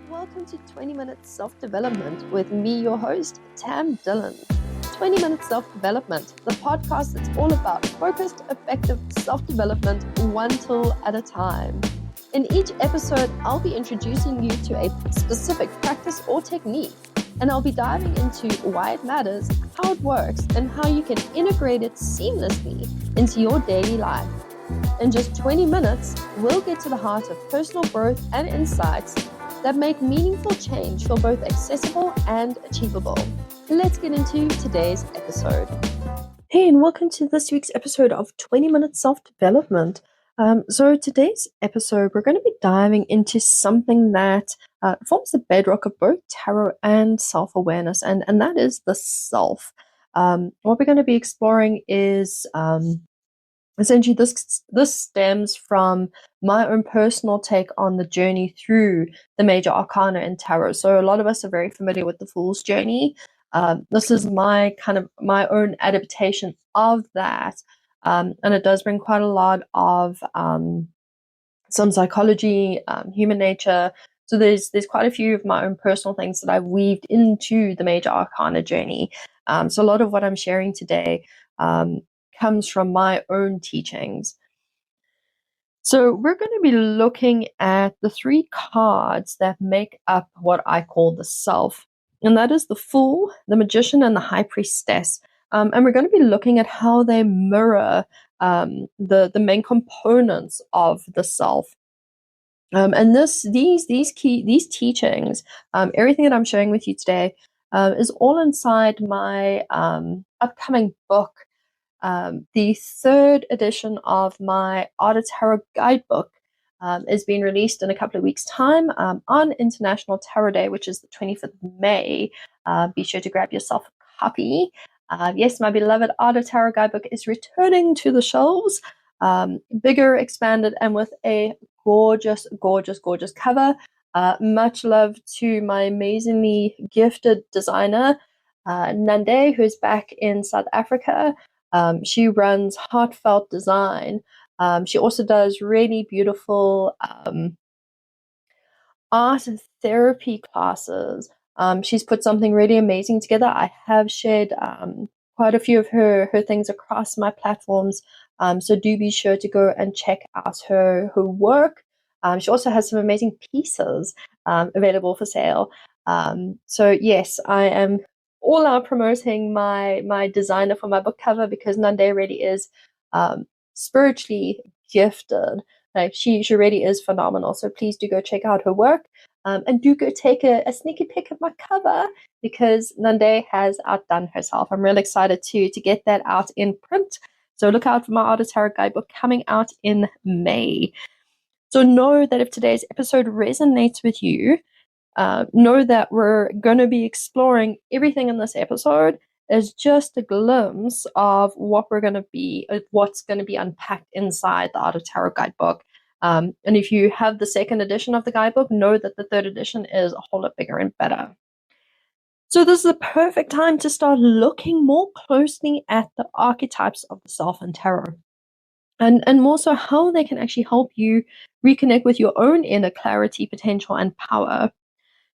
Welcome to 20 Minutes Self-Development with me, your host, Tam Dillon. 20 Minutes Self-Development, the podcast that's all about focused, effective self-development, one tool at a time. In each episode, I'll be introducing you to a specific practice or technique, and I'll be diving into why it matters, how it works, and how you can integrate it seamlessly into your daily life. In just 20 minutes, we'll get to the heart of personal growth and insights that make meaningful change feel both accessible and achievable. Let's get into today's episode. Hey, and welcome to this week's episode of 20 Minutes Self-Development. So today's episode, we're going to be diving into something that forms the bedrock of both tarot and self-awareness, and that is the self. What we're going to be exploring is essentially this stems from my own personal take on the journey through the major arcana in tarot. So a lot of us are very familiar with the Fool's Journey. This is my own adaptation of that. And it does bring quite a lot of some psychology, human nature. So there's quite a few of my own personal things that I've weaved into the major arcana journey. So a lot of what I'm sharing today comes from my own teachings. So we're going to be looking at the three cards that make up what I call the self. And that is the Fool, the Magician, and the High Priestess. And we're going to be looking at how they mirror the main components of the self. And these teachings, everything that I'm sharing with you today, is all inside my upcoming book. The third edition of my Tarot guidebook is being released in a couple of weeks' time on International Tarot Day, which is the 25th of May. Be sure to grab yourself a copy. Yes, my beloved Tarot guidebook is returning to the shelves, bigger, expanded, and with a gorgeous, gorgeous, gorgeous cover. Much love to my amazingly gifted designer, Nande, who's back in South Africa. She runs Heartfelt Design. She also does really beautiful art and therapy classes. She's put something really amazing together. I have shared quite a few of her things across my platforms. So do be sure to go and check out her work. She also has some amazing pieces available for sale. So yes, I am all out promoting my designer for my book cover, because Nande really is spiritually gifted. Like she really is phenomenal. So please do go check out her work, and do go take a sneaky peek at my cover, because Nande has outdone herself. I'm really excited to get that out in print. So look out for my Tarot guidebook coming out in May. So know that if today's episode resonates with you, know that we're going to be exploring everything in this episode as just a glimpse of what's going to be unpacked inside the Tarot guidebook. And if you have the second edition of the guidebook, know that the third edition is a whole lot bigger and better. So this is the perfect time to start looking more closely at the archetypes of the self and tarot. And more so how they can actually help you reconnect with your own inner clarity, potential, and power.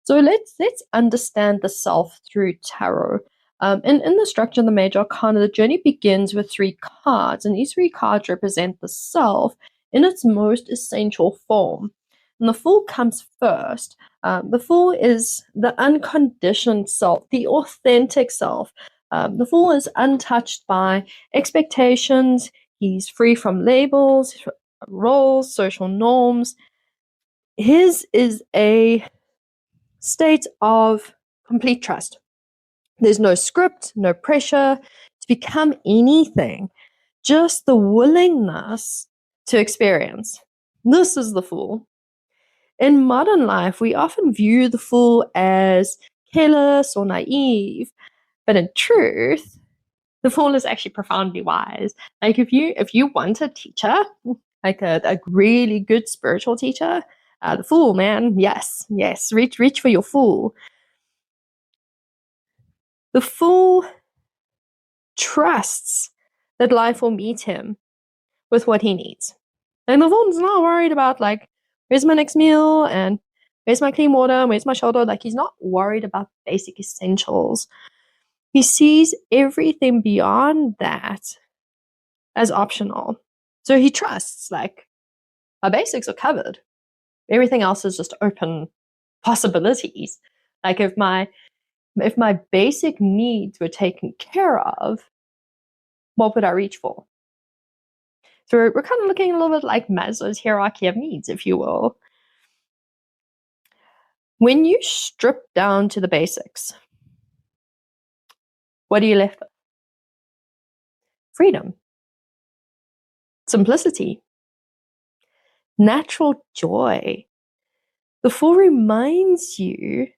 So let's understand the self through tarot. In the structure of the major arcana, the journey begins with three cards, and these three cards represent the self in its most essential form. And the Fool comes first. The Fool is the unconditioned self, the authentic self. The Fool is untouched by expectations. He's free from labels, roles, social norms. His is a state of complete trust. There's no script, no pressure to become anything, just the willingness to experience. This is the Fool. In modern life, we often view the Fool as careless or naive, but in truth, the Fool is actually profoundly wise. Like if you want a teacher, like a really good spiritual teacher, the Fool, man, yes, reach for your Fool. The Fool trusts that life will meet him with what he needs. And the Fool's not worried about, like, where's my next meal, and Where's my clean water? Where's my shelter? Like, he's not worried about basic essentials. He sees everything beyond that as optional. So he trusts, like, our basics are covered. Everything else is just open possibilities. Like, if my basic needs were taken care of, what would I reach for? So we're kind of looking a little bit like Maslow's hierarchy of needs, if you will. When you strip down to the basics, what are you left with? Freedom, simplicity, natural joy. The Fool reminds you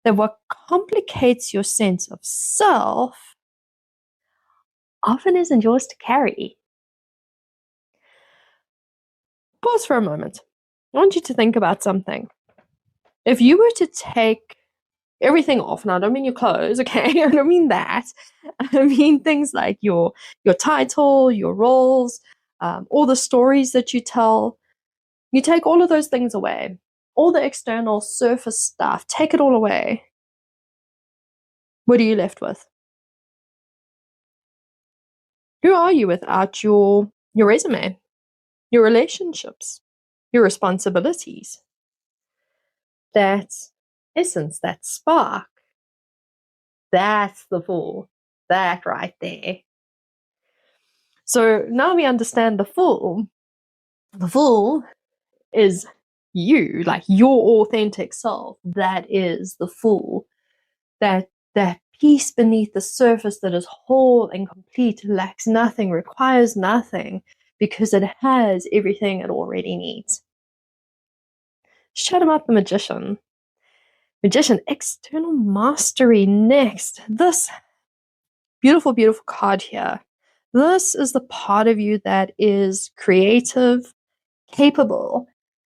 that what complicates your sense of self often isn't yours to carry. Pause for a moment. I want you to think about something. If you were to take everything off, and I don't mean your clothes, okay? I don't mean that. I mean things like your title, your roles, all the stories that you tell. You take all of those things away, all the external surface stuff, take it all away. What are you left with? Who are you without your resume, your relationships, your responsibilities? That essence, that spark, that's the Fool. That right there. So now we understand the Fool. The Fool is you, like your authentic self. That is the Fool. That peace beneath the surface that is whole and complete, lacks nothing, requires nothing, because it has everything it already needs. Chat about the Magician. Magician, external mastery next. This beautiful, beautiful card here. This is the part of you that is creative, capable,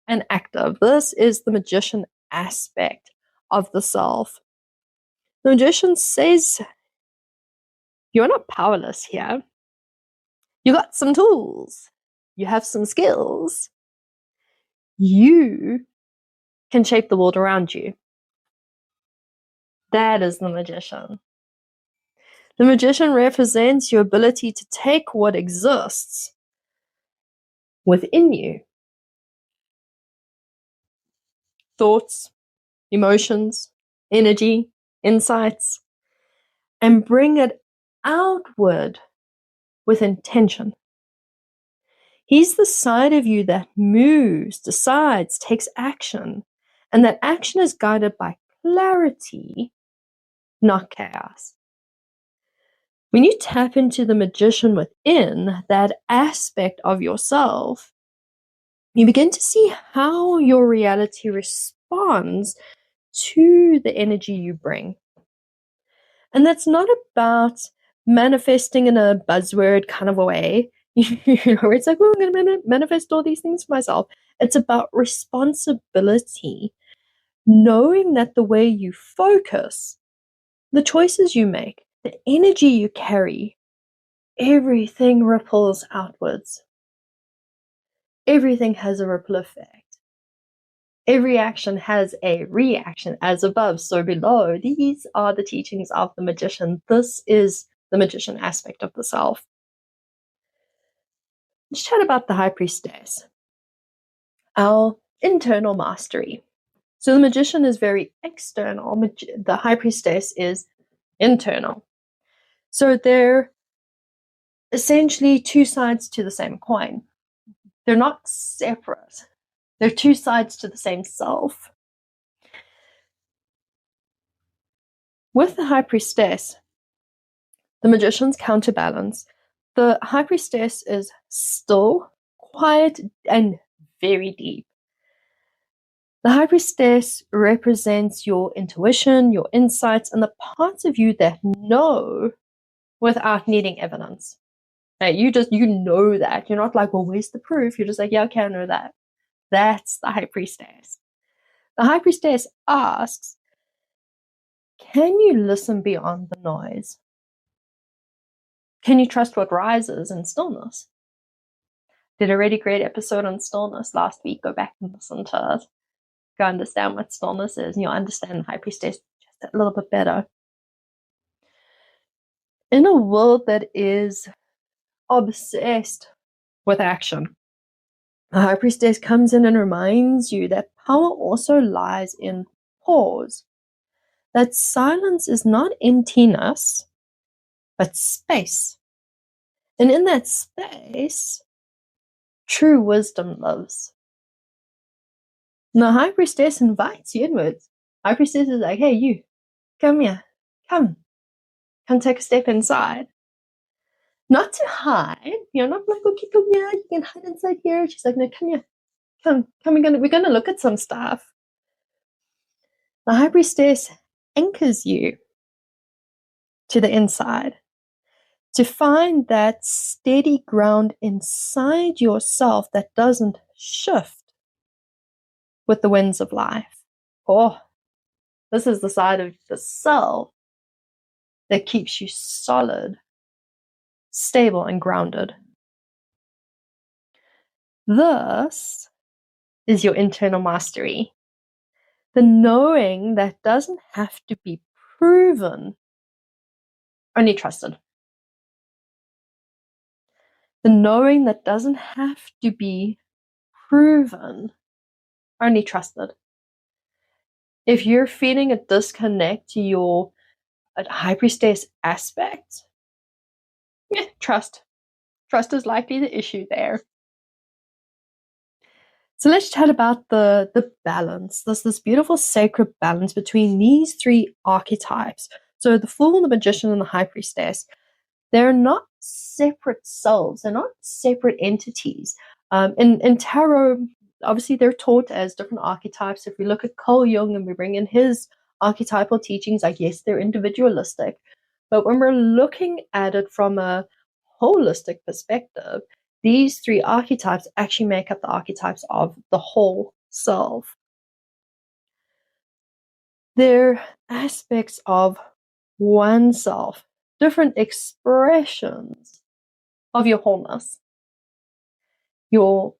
and active. This is the Magician aspect of the self. The Magician says you're not powerless here. You got some tools. You have some skills. You can shape the world around you. That is the Magician. The Magician represents your ability to take what exists within you. Thoughts, emotions, energy, insights, and bring it outward with intention. He's the side of you that moves, decides, takes action, and that action is guided by clarity, not chaos. When you tap into the Magician within, that aspect of yourself, you begin to see how your reality responds to the energy you bring. And that's not about manifesting in a buzzword kind of a way, where it's like, oh, I'm going to manifest all these things for myself. It's about responsibility, knowing that the way you focus, the choices you make, the energy you carry, everything ripples outwards. Everything has a ripple effect. Every action has a reaction, as above, so below. These are the teachings of the Magician. This is the Magician aspect of the self. Let's chat about the High Priestess, our internal mastery. So the Magician is very external. The High Priestess is internal. So they're essentially two sides to the same coin. They're not separate. They're two sides to the same self. With the High Priestess, the Magician's counterbalance, the High Priestess is still, quiet, and very deep. The High Priestess represents your intuition, your insights, and the parts of you that know without needing evidence. Now, you know that. You're not like, well, where's the proof? You're just like, yeah, okay, I know that. That's the High Priestess. The High Priestess asks, can you listen beyond the noise? Can you trust what rises in stillness? Did a really great episode on stillness last week. Go back and listen to it. go understand what stillness is, and you'll understand the High Priestess just a little bit better. In a world that is obsessed with action, the High Priestess comes in and reminds you that power also lies in pause. That silence is not emptiness, but space. And in that space, true wisdom lives. And the High Priestess invites you inwards. High Priestess is like, hey, you, come here. Come take a step inside. Not to hide. You're not like, okay, come here, you can hide inside here. She's like, no, come here. Come, we're gonna look at some stuff. The High Priestess anchors you to the inside to find that steady ground inside yourself that doesn't shift with the winds of life. Oh, this is the side of the self that keeps you solid, stable, and grounded. This is your internal mastery. The knowing that doesn't have to be proven, only trusted. The knowing that doesn't have to be proven, only trusted. If you're feeling a disconnect to your High Priestess aspect, yeah, trust. Trust is likely the issue there. So let's chat about the balance. There's this beautiful sacred balance between these three archetypes. So the Fool, the Magician, and the High Priestess, they're not separate selves. They're not separate entities. In tarot, obviously, they're taught as different archetypes. If we look at Carl Jung and we bring in his archetypal teachings, I guess they're individualistic. But when we're looking at it from a holistic perspective, these three archetypes actually make up the archetypes of the whole self. They're aspects of oneself, different expressions of your wholeness, your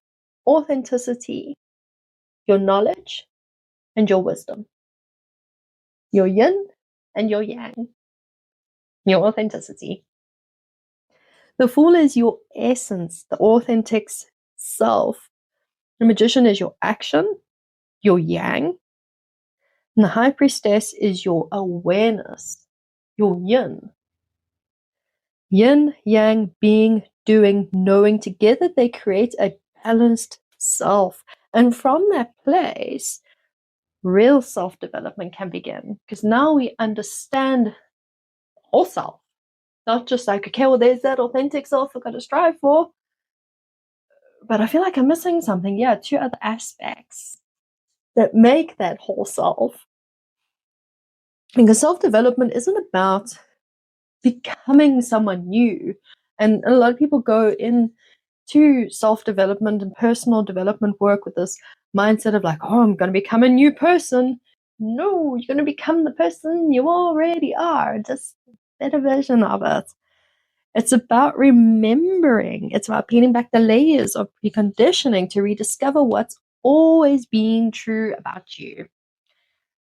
authenticity, your knowledge, and your wisdom, your yin and your yang, your authenticity. The Fool is your essence, the authentic self. The Magician is your action, your yang. And the High Priestess is your awareness, your yin. Yin, yang, being, doing, knowing. Together they create a balanced self. And from that place, real self-development can begin. Because now we understand the whole self. Not just like, okay, well, there's that authentic self I've got to strive for. But I feel like I'm missing something. Yeah, two other aspects that make that whole self. Because self-development isn't about becoming someone new. And a lot of people go into self-development and personal development work with this mindset of like, oh, I'm going to become a new person. No, you're going to become the person you already are, just a better version of it. It's about remembering. It's about peeling back the layers of preconditioning to rediscover what's always been true about you.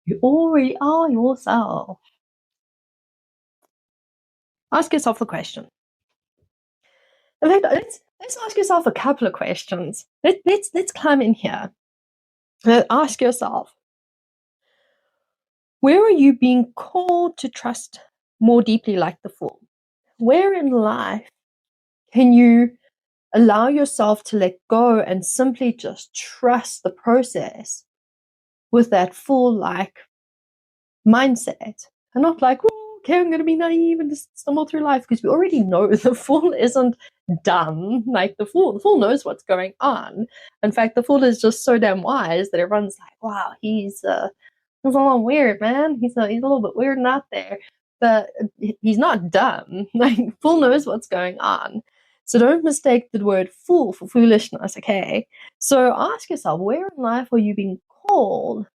You already are yourself. Ask yourself a question. In fact, let's ask yourself a couple of questions. Let's climb in here. Ask yourself, where are you being called to trust more deeply like the Fool? Where in life can you allow yourself to let go and simply just trust the process with that Fool-like mindset? And not like, oh, okay, I'm going to be naive and just stumble through life, because we already know the Fool isn't dumb like the Fool. The Fool knows what's going on. In fact, the Fool is just so damn wise that everyone's like, wow, he's a little weird, man. He's a little bit weird and out there. But he's not dumb. Like, Fool knows what's going on. So don't mistake the word fool for foolishness, okay? So ask yourself, where in life are you being called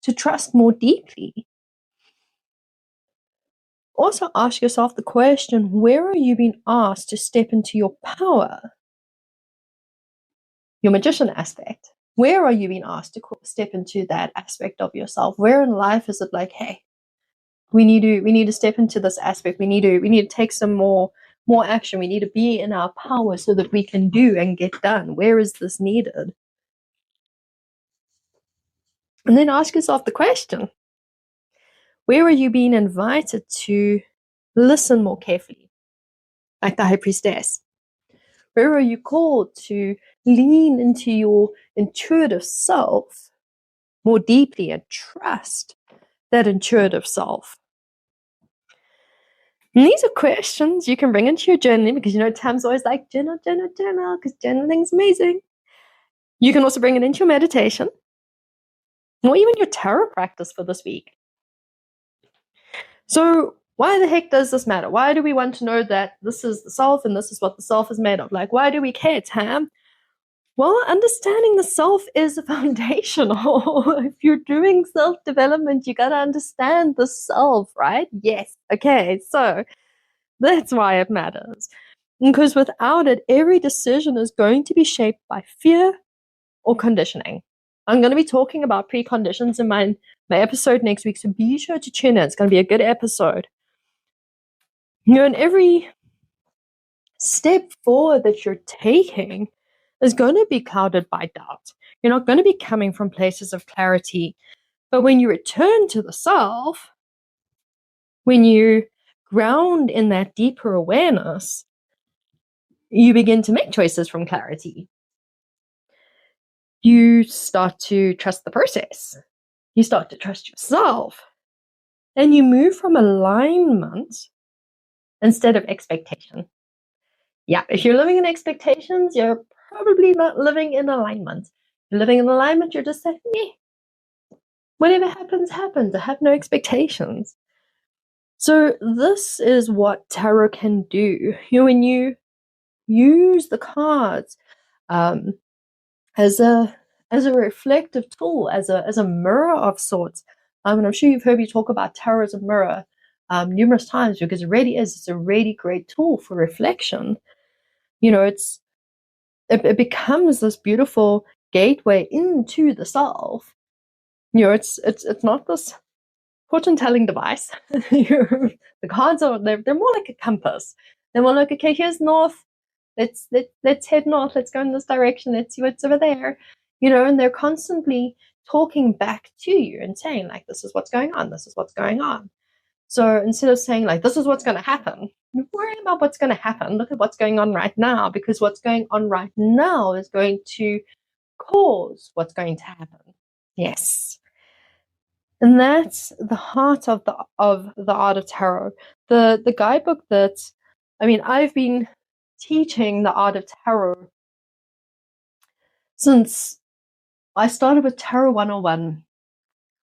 to trust more deeply? Also ask yourself the question, where are you being asked to step into your power? Your magician aspect. Where are you being asked to step into that aspect of yourself? Where in life is it like, hey, we need to step into this aspect. We need to take some more action. We need to be in our power so that we can do and get done. Where is this needed? And then ask yourself the question, where are you being invited to listen more carefully? Like the High Priestess. Where are you called to lean into your intuitive self more deeply and trust that intuitive self? And these are questions you can bring into your journaling, because Tam's always like, journal, because journaling's amazing. You can also bring it into your meditation, or even your tarot practice for this week. So why the heck does this matter? Why do we want to know that this is the self and this is what the self is made of? Like, why do we care, Tam? Well, understanding the self is foundational. If you're doing self-development, you got to understand the self, right? Yes. Okay, so that's why it matters. Because without it, every decision is going to be shaped by fear or conditioning. I'm going to be talking about preconditions in my episode next week, so be sure to tune in. It's going to be a good episode. And every step forward that you're taking is going to be clouded by doubt. You're not going to be coming from places of clarity. But when you return to the self, when you ground in that deeper awareness, you begin to make choices from clarity. You start to trust the process. You start to trust yourself. And you move from alignment instead of expectation. Yeah, if you're living in expectations, you're probably not living in alignment. If you're living in alignment, you're just like, meh. Whatever happens, happens. I have no expectations. So this is what tarot can do. When you use the cards as a reflective tool, as a mirror of sorts. And I'm sure you've heard me talk about tarot as a mirror numerous times, because it really is. It's a really great tool for reflection. It becomes this beautiful gateway into the self. It's not this fortune-telling device. The cards they're more like a compass. They're more like, okay, here's north. Let's head north. Let's go in this direction. Let's see what's over there. And they're constantly talking back to you and saying, like, this is what's going on. This is what's going on. So instead of saying, like, this is what's going to happen, don't worry about what's going to happen. Look at what's going on right now, because what's going on right now is going to cause what's going to happen. Yes. And that's the heart of the art of tarot. The guidebook that, I've been teaching the art of tarot since I started with Tarot 101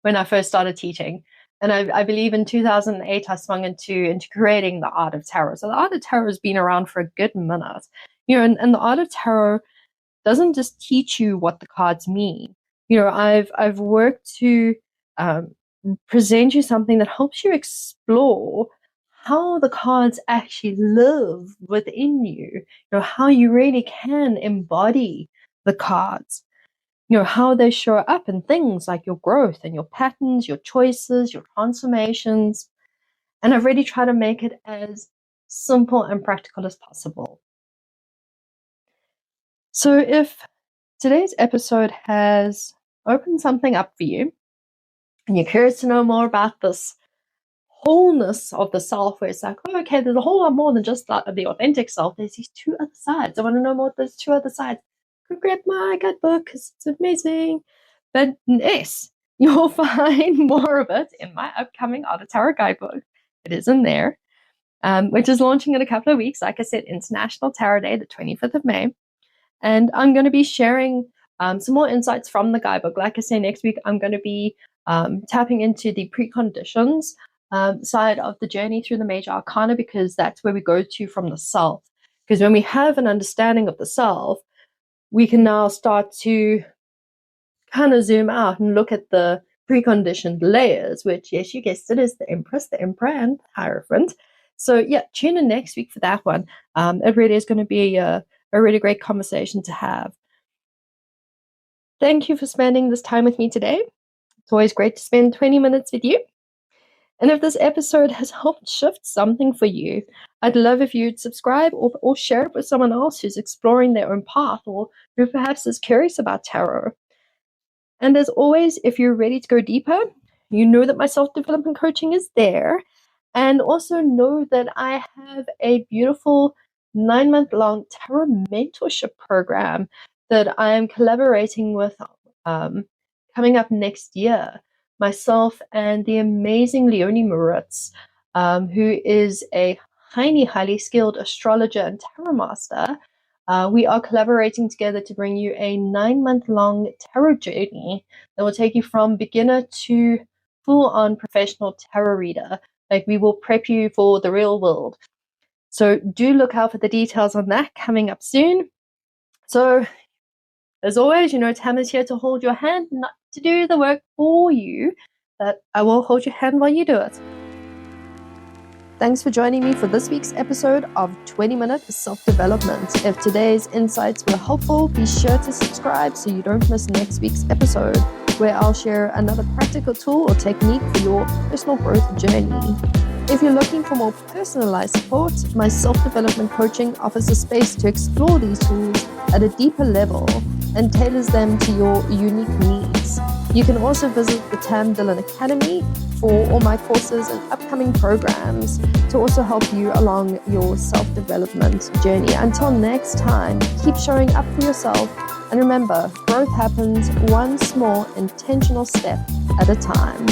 when I first started teaching. And I believe in 2008, I swung into creating the art of tarot. So the art of tarot has been around for a good minute. And the art of tarot doesn't just teach you what the cards mean. I've worked to present you something that helps you explore how the cards actually live within you, how you really can embody the cards, how they show up in things like your growth and your patterns, your choices, your transformations. And I've really tried to make it as simple and practical as possible. So if today's episode has opened something up for you, and you're curious to know more about this wholeness of the self, where it's like, oh, okay, there's a whole lot more than just the authentic self. There's these two other sides. I want to know more of those two other sides. Go grab my guidebook, because it's amazing. But yes, you'll find more of it in my upcoming Art of Tarot guidebook. It is in there, which is launching in a couple of weeks. Like I said, International Tarot Day, the 25th of May. And I'm going to be sharing some more insights from the guidebook. Like I say, next week, I'm going to be tapping into the preconditions side of the journey through the major arcana, because that's where we go to from the self. Because when we have an understanding of the self, we can now start to kind of zoom out and look at the preconditioned layers, which, yes, you guessed it, is the Empress, the Emperor, and the Hierophant. So yeah, tune in next week for that one. It really is going to be a really great conversation to have. Thank you for spending this time with me today. It's always great to spend 20 minutes with you. And if this episode has helped shift something for you, I'd love if you'd subscribe or share it with someone else who's exploring their own path or who perhaps is curious about tarot. And as always, if you're ready to go deeper, you know that my self-development coaching is there. And also know that I have a beautiful 9-month-long tarot mentorship program that I am collaborating with coming up next year. Myself and the amazing Leonie Moritz, who is a highly skilled astrologer and tarot master. We are collaborating together to bring you a 9-month-long tarot journey that will take you from beginner to full-on professional tarot reader. Like, we will prep you for the real world. So do look out for the details on that coming up soon. So as always, Tam is here to hold your hand, not to do the work for you, but I will hold your hand while you do it. Thanks for joining me for this week's episode of 20-Minute Self-Development. If today's insights were helpful, be sure to subscribe so you don't miss next week's episode, where I'll share another practical tool or technique for your personal growth journey. If you're looking for more personalized support, my self-development coaching offers a space to explore these tools at a deeper level and tailors them to your unique needs. You can also visit the Tam Dillon Academy for all my courses and upcoming programs to also help you along your self-development journey. Until next time, keep showing up for yourself, and remember, growth happens one small intentional step at a time.